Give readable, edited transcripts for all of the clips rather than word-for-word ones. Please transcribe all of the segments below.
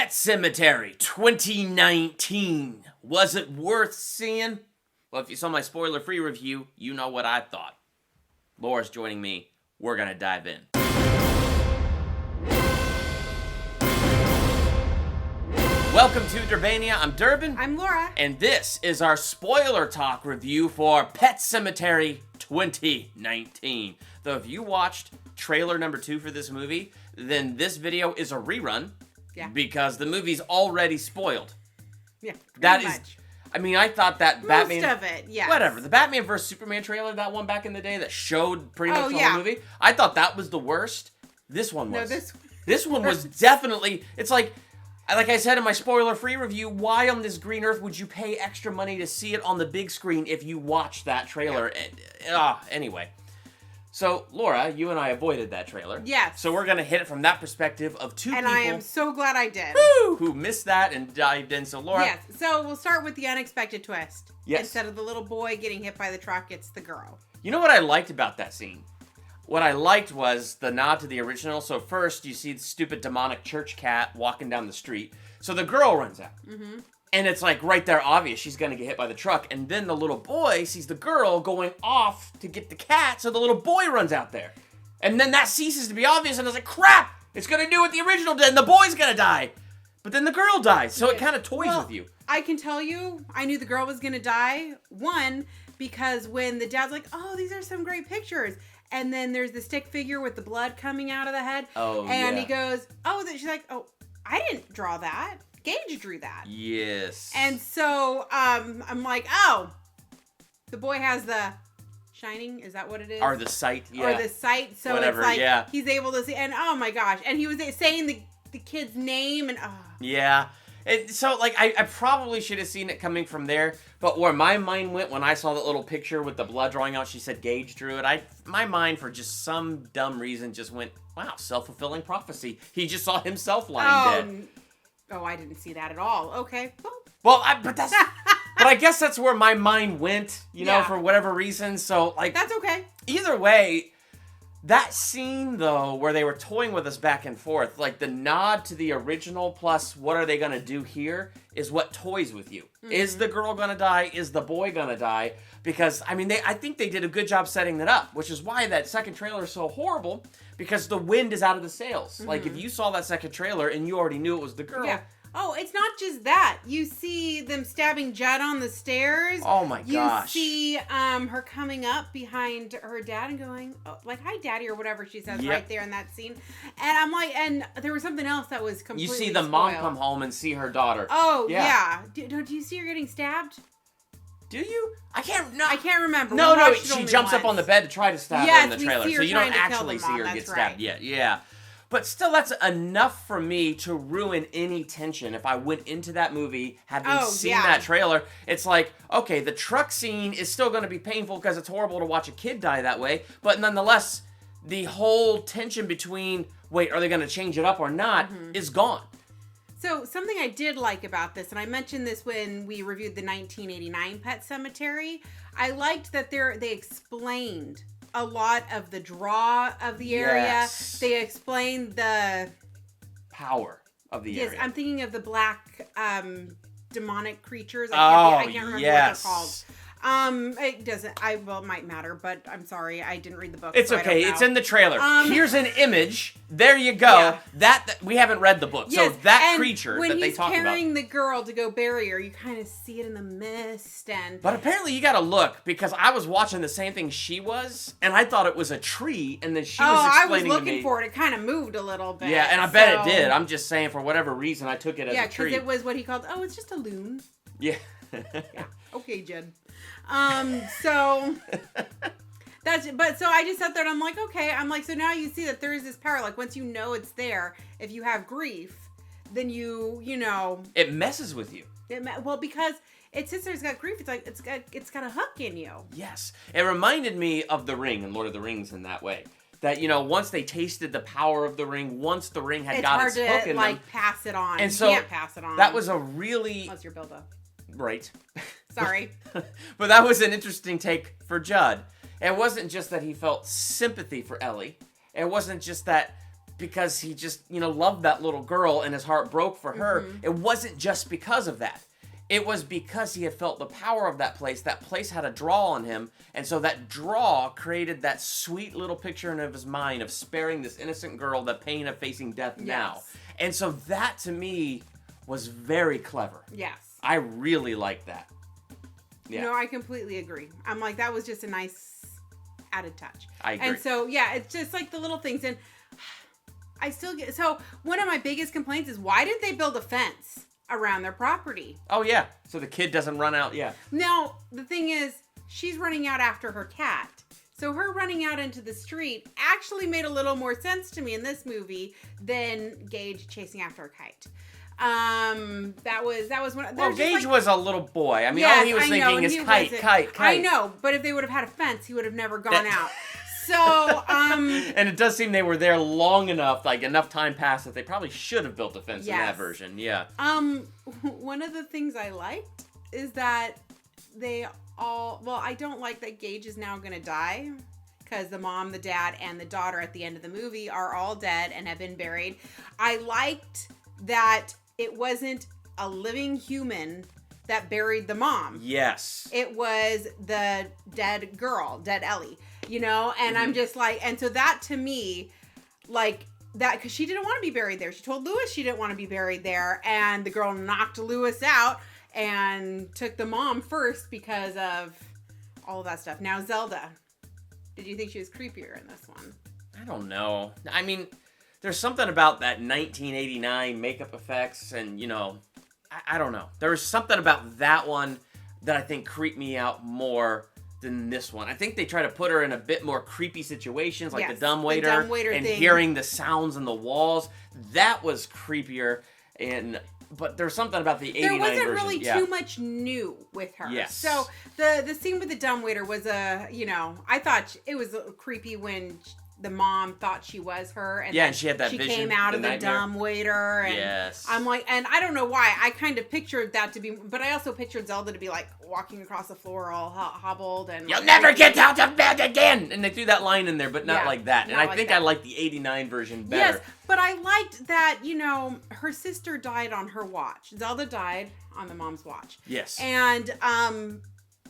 Pet Sematary 2019. Was it worth seeing? Well, if you saw my spoiler-free review, you know what I thought. Laura's joining me. We're going to dive in. Welcome to Durbania. I'm Durbin. I'm Laura. And this is our spoiler talk review for Pet Sematary 2019. Though if you watched trailer number 2 for this movie, then this video is a rerun. Yeah. Because the movie's already spoiled. Yeah, that much. is. I mean, I thought that most Batman. Most of it, yeah. Whatever. The Batman vs Superman trailer, that one back in the day that showed pretty much the whole movie. I thought that was the worst. This one was. No, this one was definitely. It's like I said in my spoiler-free review, why on this green earth would you pay extra money to see it on the big screen if you watched that trailer? Yeah. Anyway. So, Laura, you and I avoided that trailer. Yes. So we're going to hit it from that perspective of two people. And I am so glad I did. Who missed that and dived in. So, Laura. Yes. So we'll start with the unexpected twist. Yes. Instead of the little boy getting hit by the truck, it's the girl. You know what I liked about that scene? What I liked was the nod to the original. So first, you see the stupid demonic church cat walking down the street. So the girl runs out. Mm-hmm. And it's like right there obvious she's going to get hit by the truck. And then the little boy sees the girl going off to get the cat. So the little boy runs out there. And then that ceases to be obvious. And I was like, crap! It's going to do what the original did. And the boy's going to die. But then the girl dies. So it kind of toys with you. I can tell you, I knew the girl was going to die. One, because when the dad's like, oh, these are some great pictures. And then there's the stick figure with the blood coming out of the head. Oh, and he goes, oh, she's like, oh, I didn't draw that. Gage drew that. Yes. And so I'm like, oh, the boy has the shining. Is that what it is? Or the sight. Yeah. Or the sight. So whatever, it's like he's able to see. And oh my gosh. And he was saying the kid's name. And yeah. So, like, I probably should have seen it coming from there, but where my mind went when I saw that little picture with the blood drawing out, she said Gage drew it, my mind, for just some dumb reason, just went, wow, self-fulfilling prophecy. He just saw himself lying dead. Oh, I didn't see that at all. Okay. Well, but I guess that's where my mind went, you know, for whatever reason, so, like... That's okay. Either way... That scene, though, where they were toying with us back and forth, like the nod to the original plus what are they going to do here is what toys with you. Mm-hmm. Is the girl going to die? Is the boy going to die? Because, I mean, I think they did a good job setting that up, which is why that second trailer is so horrible, because the wind is out of the sails. Mm-hmm. Like, if you saw that second trailer and you already knew it was the girl... Yeah. Oh, it's not just that. You see them stabbing Judd on the stairs. Oh my gosh. You see her coming up behind her dad and going, oh, like, hi, daddy, or whatever she says right there in that scene. And I'm like, and there was something else that was completely You see the mom come home and see her daughter. Oh, yeah. Do you see her getting stabbed? Do you? I can't remember. No, she jumps up on the bed to try to stab her in the trailer. So you don't actually see her get stabbed yet. Yeah. But still, that's enough for me to ruin any tension if I went into that movie having seen that trailer. It's like, okay, the truck scene is still going to be painful because it's horrible to watch a kid die that way. But nonetheless, the whole tension between, wait, are they going to change it up or not, is gone. So something I did like about this, and I mentioned this when we reviewed the 1989 Pet Sematary, I liked that they explained a lot of the draw of the area. Yes. They explained the power of the area. Yes, I'm thinking of the black demonic creatures. I can't remember what they're called. It doesn't. It might matter, but I'm sorry, I didn't read the book. It's okay. It's in the trailer. Here's an image. There you go. Yeah. That we haven't read the book, so that creature that they talk about. When he's carrying the girl to go bury her, you kind of see it in the mist, But apparently, you got to look because I was watching the same thing she was, and I thought it was a tree, and then she was explaining to me. I was looking for it. It kind of moved a little bit. Yeah, and I bet it did. I'm just saying, for whatever reason, I took it as a tree. Yeah, because it was what he called. Oh, it's just a loon. Yeah. Yeah. Okay, Jed. So so I just sat there and I'm like, okay, so now you see that there is this power. Like, once you know it's there, if you have grief, then you know. It messes with you. Because it sits there, it's got grief. It's like, it's got a hook in you. Yes. It reminded me of The Ring and Lord of the Rings in that way. That, once they tasted the power of the ring, once the ring had got its hook in them. It's hard to, pass it on. And you can't pass it on. That was a really... Unless you're Bilbo. Right. Sorry. But that was an interesting take for Judd. It wasn't just that he felt sympathy for Ellie. It wasn't just that because he just, loved that little girl and his heart broke for her. It wasn't just because of that. It was because he had felt the power of that place. That place had a draw on him. And so that draw created that sweet little picture in his mind of sparing this innocent girl the pain of facing death now. And so that, to me, was very clever. Yes. I really liked that. Yeah. No, I completely agree. I'm like, that was just a nice added touch. I agree. And so, yeah, it's just like the little things. And I still get... So, one of my biggest complaints is, why didn't they build a fence around their property? Oh, yeah. So the kid doesn't run out, yeah. Now, the thing is, she's running out after her cat. So her running out into the street actually made a little more sense to me in this movie than Gage chasing after a kite. That was one. Well, Gage was a little boy. I mean, all he was thinking is kite. I know, but if they would have had a fence, he would have never gone out. So, and it does seem they were there long enough, like enough time passed that they probably should have built a fence in that version. Yeah. One of the things I liked is that they all, well, I don't like that Gage is now going to die, because the mom, the dad, and the daughter at the end of the movie are all dead and have been buried. I liked that it wasn't a living human that buried the mom. Yes. It was the dead girl, dead Ellie. And I'm just like, and so that to me, like, that, because she didn't want to be buried there. She told Lewis she didn't want to be buried there, and the girl knocked Lewis out and took the mom first because of all of that stuff. Now, Zelda, did you think she was creepier in this one? I don't know. I mean, there's something about that 1989 makeup effects, and, I don't know. There was something about that one that I think creeped me out more than this one. I think they try to put her in a bit more creepy situations, like the dumbwaiter and thing. Hearing the sounds in the walls. That was creepier, but there's something about the 89 version. There wasn't really too much new with her. Yes. So the scene with the dumbwaiter was I thought it was creepy when the mom thought she was her, and and she had that she vision, came out of the nightmare. dumbwaiter, and yes. I'm like, and I don't know why I kind of pictured that to be, but I also pictured Zelda to be like walking across the floor all hobbled and you'll never get out of bed again, and they threw that line in there, but not like that. And I think I like the 89 version better. Yes, but I liked that her sister died on her watch. Zelda died on the mom's watch. Yes, and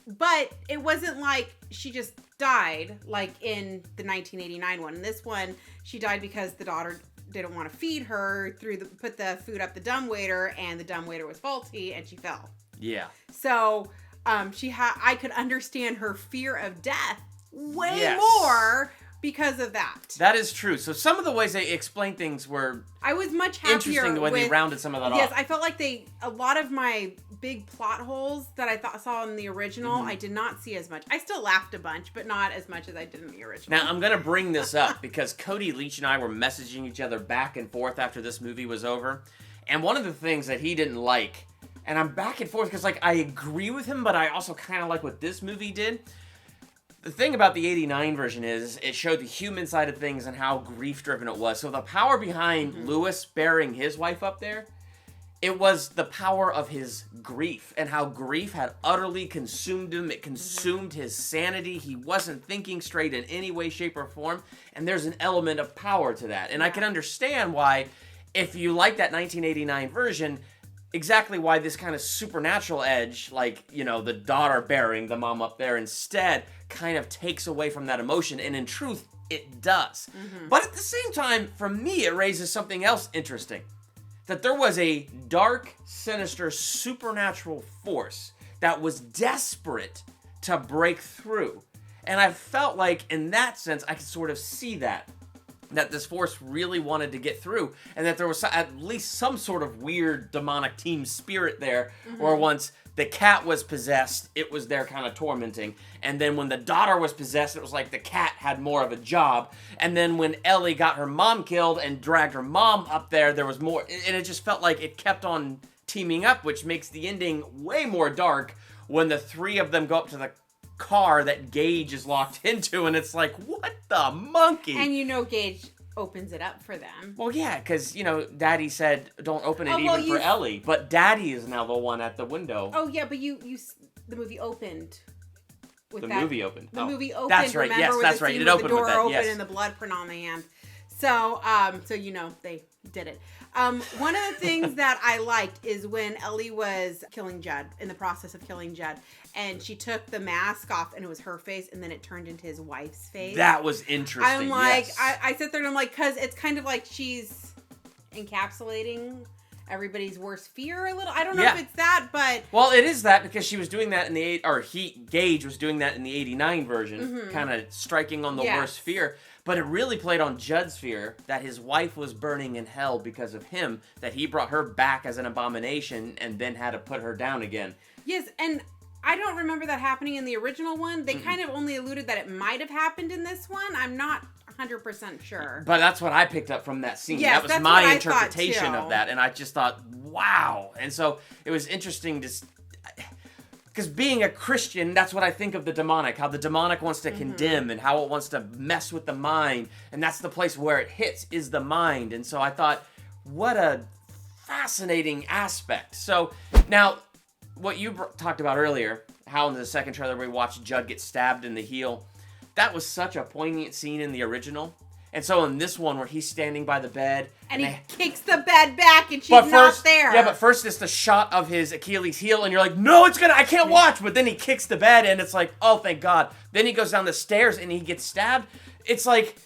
but it wasn't like she just died like in the 1989 one. In this one, she died because the daughter didn't want to feed her, put the food up the dumbwaiter, and the dumbwaiter was faulty, and she fell. Yeah. So I could understand her fear of death way more because of that. That is true. So some of the ways they explain things were I was much happier interesting the way they rounded some of that off. Yes, I felt like a lot of my big plot holes that I saw in the original, I did not see as much. I still laughed a bunch, but not as much as I did in the original. Now, I'm going to bring this up because Cody Leach and I were messaging each other back and forth after this movie was over. And one of the things that he didn't like, and I'm back and forth because I agree with him, but I also kind of like what this movie did. The thing about the 89 version is it showed the human side of things and how grief-driven it was. So the power behind Lewis burying his wife up there, it was the power of his grief and how grief had utterly consumed him. It consumed his sanity. He wasn't thinking straight in any way, shape, or form. And there's an element of power to that. And I can understand why, if you like that 1989 version, exactly why this kind of supernatural edge, like, the daughter burying the mom up there instead, kind of takes away from that emotion. And in truth, it does. But at the same time, for me, it raises something else interesting. That there was a dark, sinister, supernatural force that was desperate to break through. And I felt like, in that sense, I could sort of see that this force really wanted to get through, and that there was at least some sort of weird demonic team spirit there, or once the cat was possessed, it was there kind of tormenting, and then when the daughter was possessed, it was like the cat had more of a job, and then when Ellie got her mom killed and dragged her mom up there was more, and it just felt like it kept on teaming up, which makes the ending way more dark when the three of them go up to the car that Gage is locked into, and it's like, what the monkey? And Gage opens it up for them. Well, yeah, because, Daddy said don't open it for Ellie, but Daddy is now the one at the window. Oh, yeah, but the movie opened with movie opened. The movie opened, that's right, remember, yes, that's right. It opened with the door with that, open yes. and the blood print on the hand. So, they did it. One of the things that I liked is when Ellie was killing Judd, in the process of killing Judd, and she took the mask off and it was her face and then it turned into his wife's face. That was interesting. I'm like, yes. I sit there and I'm like, because it's kind of like she's encapsulating everybody's worst fear a little. I don't know if it's that, but... Well, it is that because she was doing that in the... Gage was doing that in the 89 version, kind of striking on the worst fear. But it really played on Judd's fear that his wife was burning in hell because of him, that he brought her back as an abomination and then had to put her down again. Yes, and I don't remember that happening in the original one. They kind of only alluded that it might have happened in this one. I'm not 100% sure. But that's what I picked up from that scene. Yes, that was my interpretation of that. And I just thought, wow. And so it was interesting to... Because being a Christian, that's what I think of the demonic. How the demonic wants to condemn and how it wants to mess with the mind. And that's the place where it hits, is the mind. And so I thought, what a fascinating aspect. So now, what you talked about earlier, how in the second trailer we watched Judd get stabbed in the heel, that was such a poignant scene in the original. And so in this one where he's standing by the bed... And he kicks the bed back and she's not there. Yeah, but first it's the shot of his Achilles heel and you're like, no, I can't watch. But then he kicks the bed and it's like, oh, thank God. Then he goes down the stairs and he gets stabbed. It's like,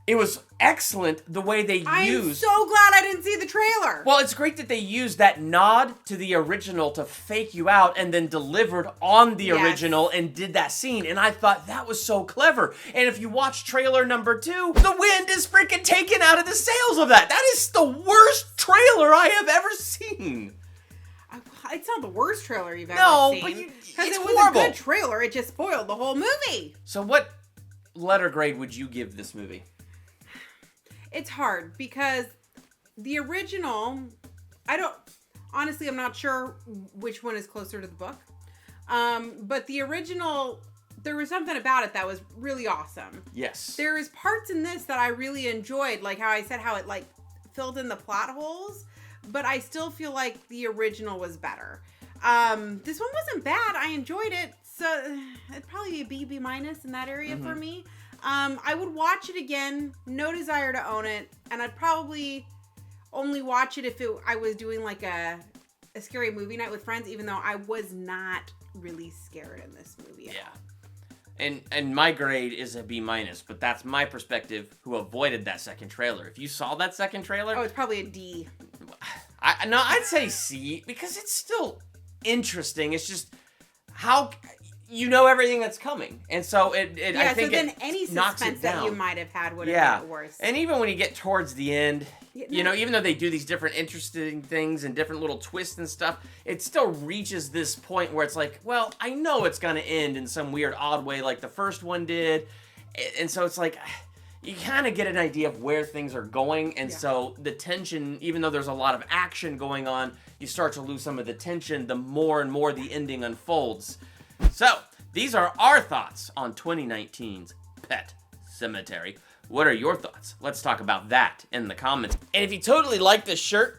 it was excellent the way they used... I'm so glad I didn't see the trailer. Well, it's great that they used that nod to the original to fake you out and then delivered on the original and did that scene. And I thought that was so clever. And if you watch trailer number 2, the wind is freaking taken out of the sails of that. That is the worst trailer I have ever seen. It's not the worst trailer you've ever seen. No, but because it was horrible. A good trailer. It just spoiled the whole movie. So what letter grade would you give this movie? It's hard because the original, honestly, I'm not sure which one is closer to the book. But the original, there was something about it that was really awesome. Yes. There is parts in this that I really enjoyed, like how I said how it like filled in the plot holes, but I still feel like the original was better. This one wasn't bad. I enjoyed it. So it'd probably be a B minus in that area for me. I would watch it again, no desire to own it, and I'd probably only watch it if I was doing like a scary movie night with friends, even though I was not really scared in this movie at all. And my grade is a B minus, but that's my perspective who avoided that second trailer. If you saw that second trailer... Oh, it's probably a D. I'd say C, because it's still interesting. It's just how... You know everything that's coming, and so I think so then any suspense that you might have had would have made it worse. And even when you get towards the end, even though they do these different interesting things and different little twists and stuff, it still reaches this point where it's like, well, I know it's gonna end in some weird, odd way, like the first one did, and so it's like you kind of get an idea of where things are going, and so the tension, even though there's a lot of action going on, you start to lose some of the tension the more and more the ending unfolds. So, these are our thoughts on 2019's Pet Sematary. What are your thoughts? Let's talk about that in the comments. And if you totally like this shirt,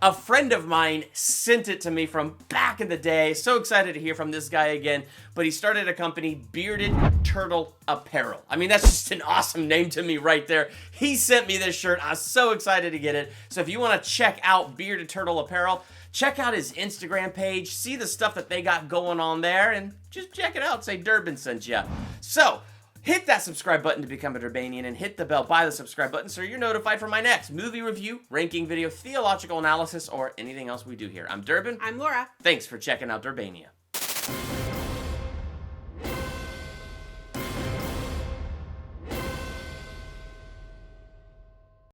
a friend of mine sent it to me from back in the day. So excited to hear from this guy again. But he started a company, Bearded Turtle Apparel. I mean, that's just an awesome name to me right there. He sent me this shirt. I was so excited to get it. So if you want to check out Bearded Turtle Apparel, check out his Instagram page, see the stuff that they got going on there, and just check it out. Say Durbin sent ya. So, hit that subscribe button to become a Durbanian, and hit the bell by the subscribe button so you're notified for my next movie review, ranking video, theological analysis, or anything else we do here. I'm Durbin. I'm Laura. Thanks for checking out Durbania.